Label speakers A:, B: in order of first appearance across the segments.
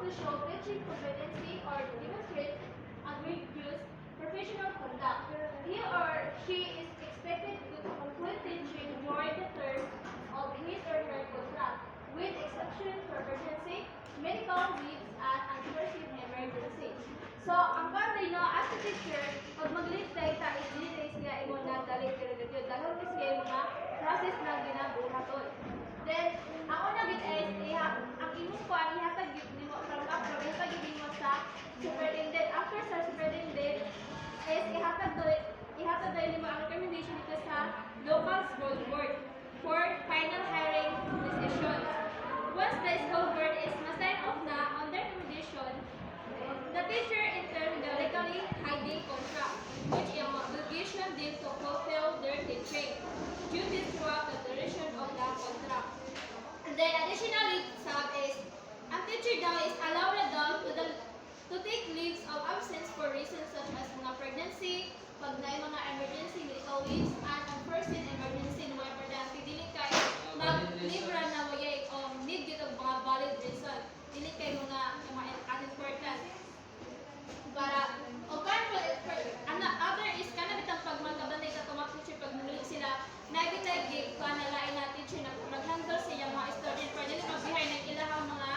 A: to show teaching competency or demonstrate a rigorous professional conduct. He or she is expected to complete teaching during the term of his or her contract, with exception for emergency, medical needs, and unforeseen emergency. So, ang kanday no, as a teacher, pag mag-leave tayo ta, is nga imo na dali pero dito. Dahil is kayo mga process na ginabuhaton. Then, ang una gid is, ang imong ko, ang ihatag gid nimo from after, ihatag gid nimo sa superintendent. After sa superintendent, is ihatag doon nimo ang recommendation dito sa local school board for final hiring decisions. Once the school board is ma-sign off na on their recommendation, the teacher enters the legally binding contract, which is an obligation them to fulfill their teaching duties throughout the duration of the contract. And then additionally, ang teacher daw is allowed daw to take leaves of absence for reasons such as mga pregnancy, pag na mga emergency medical leaves, and unforeseen emergency na mga importante. Dili kay mag-libra na wayay need gid og mga valid reason. Dili kay mga important. Para o kanpo other is kana bitang pag magkabantay sa tumak teacher pag nulit sila nagitay kana lain na teacher na mag-handle siya mga student para dili mabihay ng ilahang mga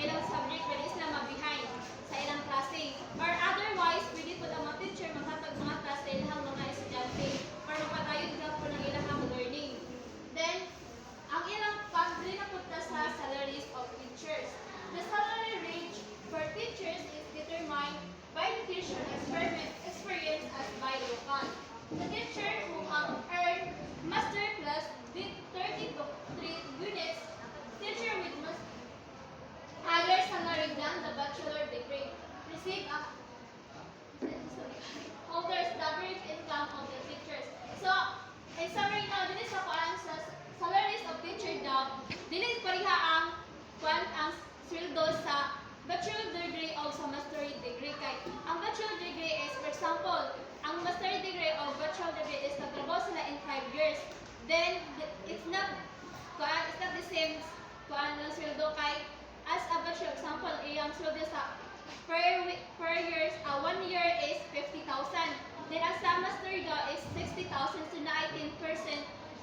A: ilang subject pwede sila mabihay sa ilang klase or otherwise pwede po ang mga teacher maghatag mga class sa ilang mga estudyante para mapatayod ka po ng ilang learning. Then ang ilang pag-dili na punta sa salaries of teachers. The salary range for teachers is determined by the teacher experience as by local. The teacher who earn master class with 30 to 3 units, teacher with higher salary than the bachelor degree, receive a holder's average income of the teachers. So, in summary now, din sa kuan sa salaries of teacher daw, dili pareha ang sweldo sa bachelor degree o sa master degree kay ang bachelor degree is for example ang master degree o bachelor degree is nagtrabaho sila in 5 years then it's not the same ang sweldo kay as a bachelor example ang sweldo sa per years 1 year is 50,000 then as sa master daw is 60,000 so na 18%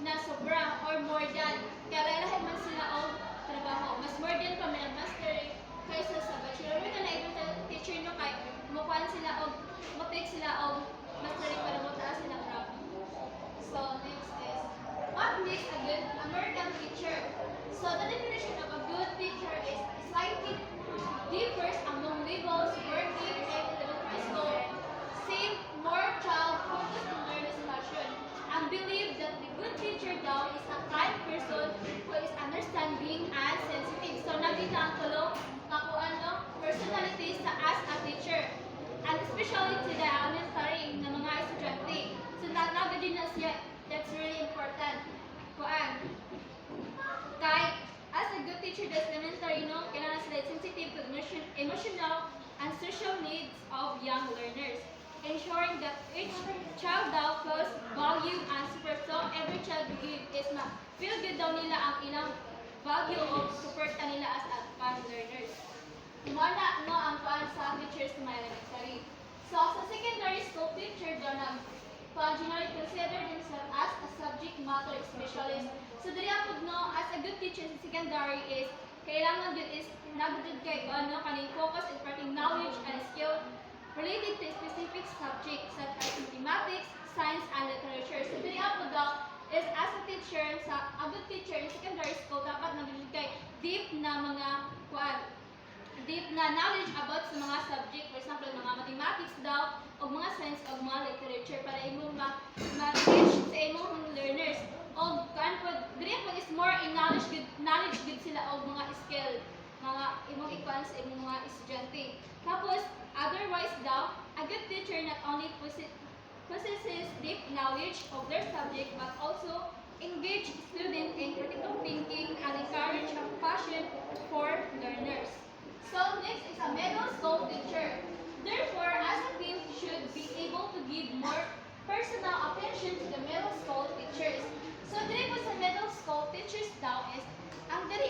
A: na sobra or more than kaya lahat man sila og trabaho mas more than pa may master kaysa sa bachelor. Ito na ibang teacher no kay mukuan sila og mag-take sila og mastery para mataas sila graph. So next is what makes a good American teacher? So the definition of a good teacher is slightly differs among levels, working, and elementary school. Same, more child-focused in learning passion. And believe that the good teacher daw is a kind person who is understanding and sensitive. So nakita ang tulo personalities sa as a teacher and especially to the elementary na mga estudyante. So nagagadi na siya, that's really important. Kay as a good teacher that's elementary no, kailangan sila sensitive to the emotional and social needs of young learners, ensuring that each child daw feels valued and support. So every child is feel good daw nila ang ilang value of support nila as advanced learners. Muna no ang paan sa teachers sa mga elementary. So sa secondary school teacher daw generally consider themselves as a subject matter specialist. So dili apod no as a good teacher sa secondary is kailangan yun is nagdud kay kaning focus in imparting knowledge and skill related to specific subjects such as mathematics, science, and literature. So dili apod daw is as a teacher a good teacher in secondary school dapat nagdud kay deep na knowledge about sa mga subject, for example, mga mathematics daw, o mga science, o mga literature, para imong ma-teach sa imong learners. O, dili po is more in knowledge good sila o mga skill, mga imong ikuan sa imong mga estudyante. Tapos, otherwise daw, a good teacher not only possesses deep knowledge of their subject, but also engage students in critical thinking and encourage a passion for learners. So next is a middle school teacher. Therefore, as a team should be able to give more personal attention to the middle school teachers. So diri po sa middle school teachers daw is ang diri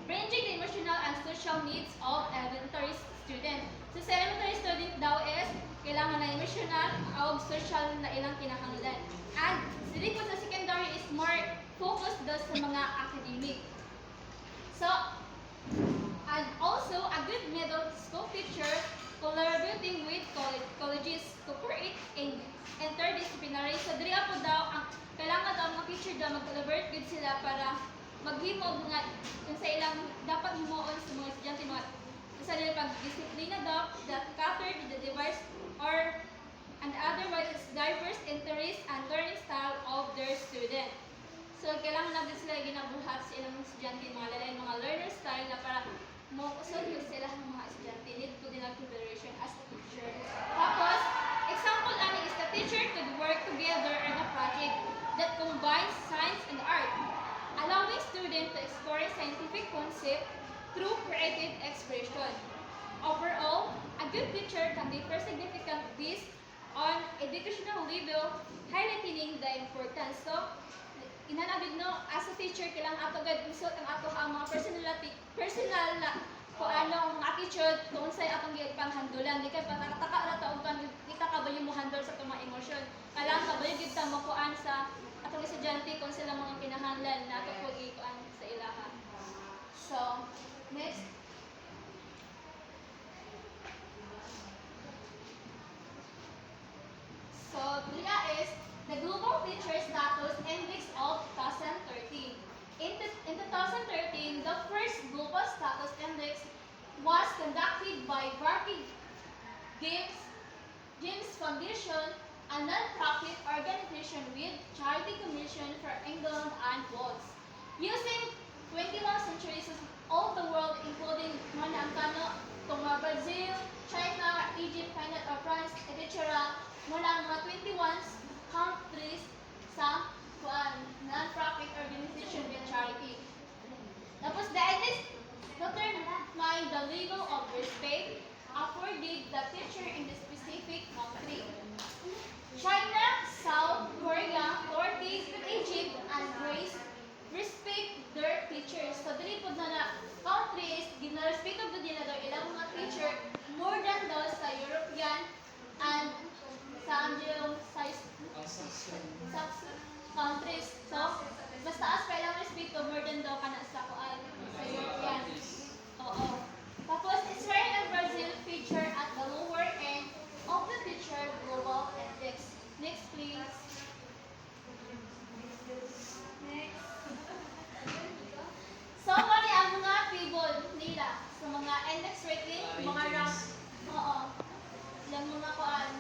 A: ranging the emotional and social needs of elementary student. So sa elementary student daw is kailangan na emotional o social na ilang kinahanglan. And dili po sa secondary is more focused daw sa mga academic. So, and also a good middle school teacher collaborating with colleges to create an interdisciplinary. So, diri po daw ang kailangan daw mga teacher daw mag-collaborate with sila para maghimo mga kung sa ilang dapat himuon sa mga estudyante mga sa nila pag-disiplina daw that cater to the diverse or and otherwise diverse interests and learning style of their student. So, kailangan na din sila ginabuhat sa ilang estudyante, mga lalain, mga learner style na para mausod sila ng mga estudyante. Need to din consideration as a teacher. Tapos, example ani is the teacher could work together on a project that combines science and art, allowing students to explore scientific concept through creative expression. Overall, a good teacher can differ significantly on educational level, highlighting the importance. So, inanabid no, as a teacher, kailangan ato gad isot ang ato ang mga personal na kung ano ang attitude kung sa'y atong panghandulan. Di kay pagkataka na taong kan di ka kabayo mo handle sa itong mga emosyon. Kailangan kabayo gid ta makuan sa atong estudyante kung sila mga kinahanglan na ato po ikuan sa ilaha. So, next. So, dila is the Global Teacher Status Index of 2013. In 2013, the first Global Status Index was conducted by Barclay James Foundation, a non-profit organization with charity commission for England and Wales. Using 21 centuries of the world, including mga Angkano, Brazil, China, Egypt, Canada, France, etc. Mula ang mga 21 countries sa non-profit organization with charity. Tapos the index determine the level of respect afforded the teacher in the specific country. China, South Korea, Turkey, Egypt, and Greece respect their teachers. So dili po na countries gina-respect of the nila daw ilang mga teacher more than those sa European and sa Anglo countries. So, mas taas pa ilang respeto more than daw kana sa kuan sa European. Oo. Tapos, Israel and Brazil feature at the lower end of the teacher global index. Next, please. Next. So, mali ang mga table nila sa mga index rating, mga rank. Oo. Yung mga kuan,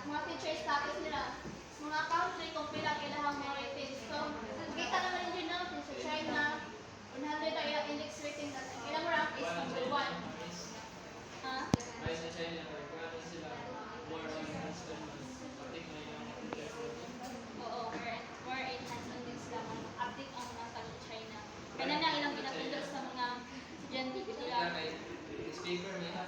A: mga teacher status nila. Mga country kung pila kailangan mga ratings. So, kita naman din natin sa China, 100 ay index rating natin. Ilang rank is number 1. Ha?
B: Ay sa China, kaya sila more on instant update na yung
A: Oo, more enhanced index lang. Update ang mga sa China. Kaya na ilang pinapindot sa mga estudyante nila.
B: speaker niya.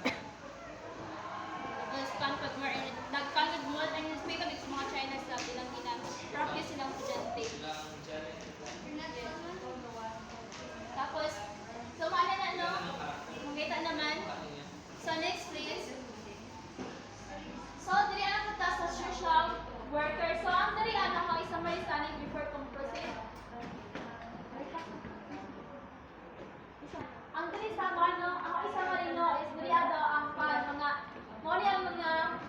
A: Nag-convert more and speaker sa mga China sa bilang practice silang estudyante.
B: Silang challenge.
A: Tapos, so maala na no? Makita naman. So next please. So diri ana kita sa social worker. So ang diri ana ko isa may standing before kung proceed. Ang diri sa ano, ang isa marino is diri ada ang mga mo ang mga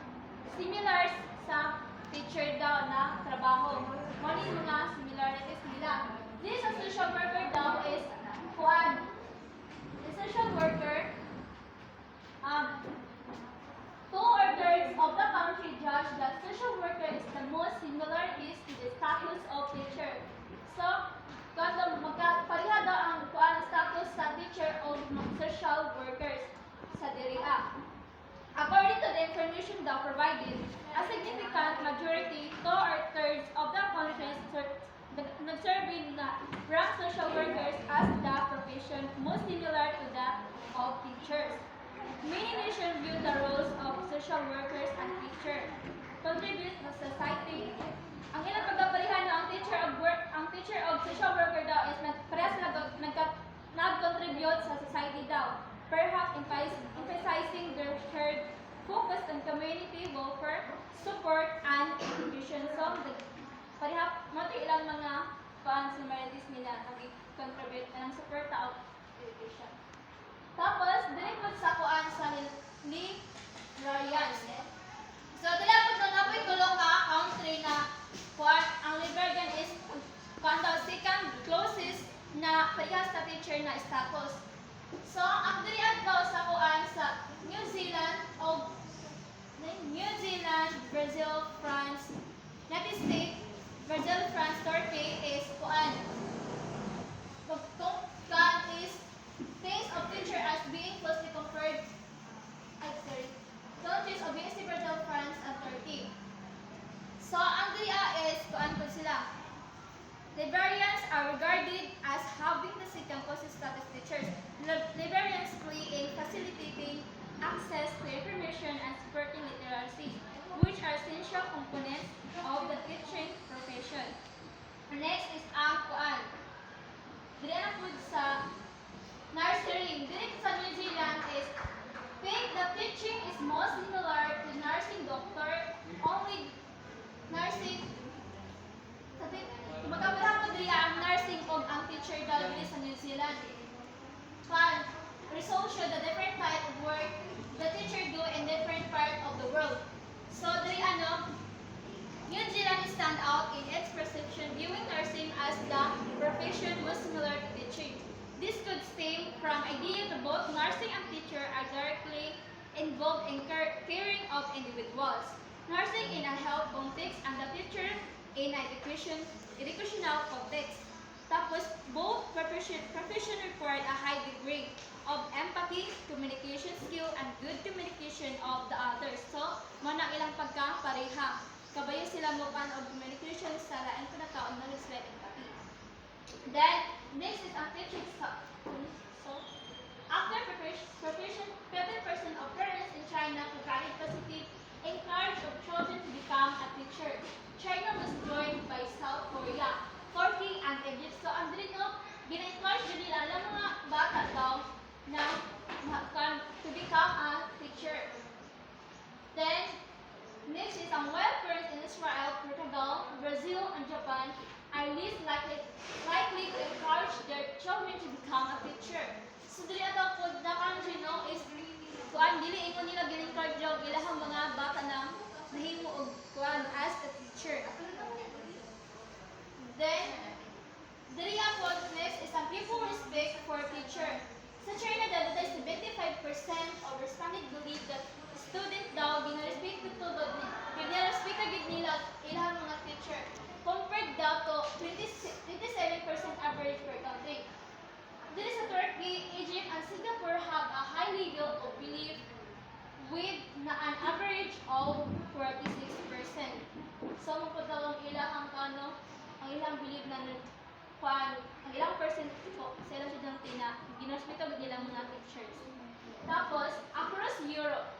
A: similars sa teacher daw na trabaho. Mo mga similarities nila. This a social worker daw is kuan. The social worker 2/3 of the country judge that social worker is the most similarities to the status of teacher. So, kada magkapariha daw ang kuan status sa teacher o social workers sa diriha. According to the information daw provided, a significant majority, 2/3 of the countries nag-survey na rank social workers as the profession most similar to that of teachers. Many nations view the roles of social workers and teachers contribute to society. Ang ilang pagkaparihan ang teacher of social worker daw is parehas nag
C: education. So, parihap mo ito ilang mga similarities nila nag-contribute ng support of education.
A: Tapos, dili po sa kuan sa librarians. So, dili po na napoy tulong ka country na kuan ang librarian is kuan daw second closest na parehas sa teacher na status. So, ang dili daw sa kuan sa New Zealand o Brazil, France, United States, Brazil, France, Turkey is kuan. Kuan is things of teacher as being closely compared. Countries of BSC, Brazil, France, and Turkey. So, ang dria is kuan po sila. Librarians are regarded as having the second closest status teachers. Librarians play in facilitating access to information and supporting literacy, which are essential components of the teaching profession. Next is ang kuan. Dili na po sa nursery. Dili sa New Zealand is think the teaching is most similar to nursing doctor, only nursing magkabala po diya ang nursing o ang teacher daw dili sa New Zealand. But results show the different type of work the teacher do in different part of the world. So dili New Zealand stand out in its perception viewing nursing as the profession most similar to teaching. This could stem from idea that both nursing and teacher are directly involved in caring of individuals. Nursing in a health context and the teacher in an educational context. Tapos, both profession require a high degree of empathy, communication skill, and good communication of the others. So, manang ilang pagkapareha. Kabayo sila mo pan of communication sa lain ko na taon na respect empathy. Then, next is ang teaching style. So, after profession, 50% of parents in China regarded positive encourage of children to become a teacher. China was joined by South Korea, Turkey, and Egypt. So, ang dili gina-encourage din nila ang mga bata daw na to become a teacher. Then, next is ang while parents in Israel, Portugal, Brazil, and Japan are least likely to encourage their children to become a teacher. So, dili ato po na country no is kuan dili ingon nila gin-encourage daw ilahang mga bata na nahimo og kuan as a teacher. Then, dili po next is ang people respect for teacher. Sa China, data 75% of respondents believe that student daw ginarespect gid nila ilahang mga teacher. Compared daw to 27% average per country. Dili sa Turkey, Egypt, and Singapore have a high level of belief with an average of 46%. So, mapadaw ang ilang ang ilang belief na ang ilang percent po sa ilang estudyante na ginarespect nila mga teachers. Tapos, across Europe,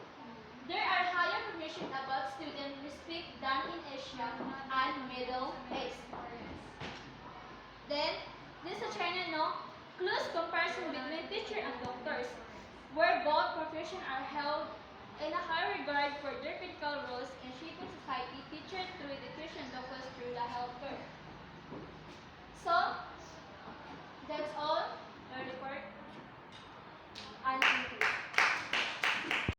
A: there are higher information about student respect than in Asia and Middle East. Then, this is China, no? Close comparison between teacher and doctors, where both professions are held in a high regard for their critical roles in shaping society. Teacher to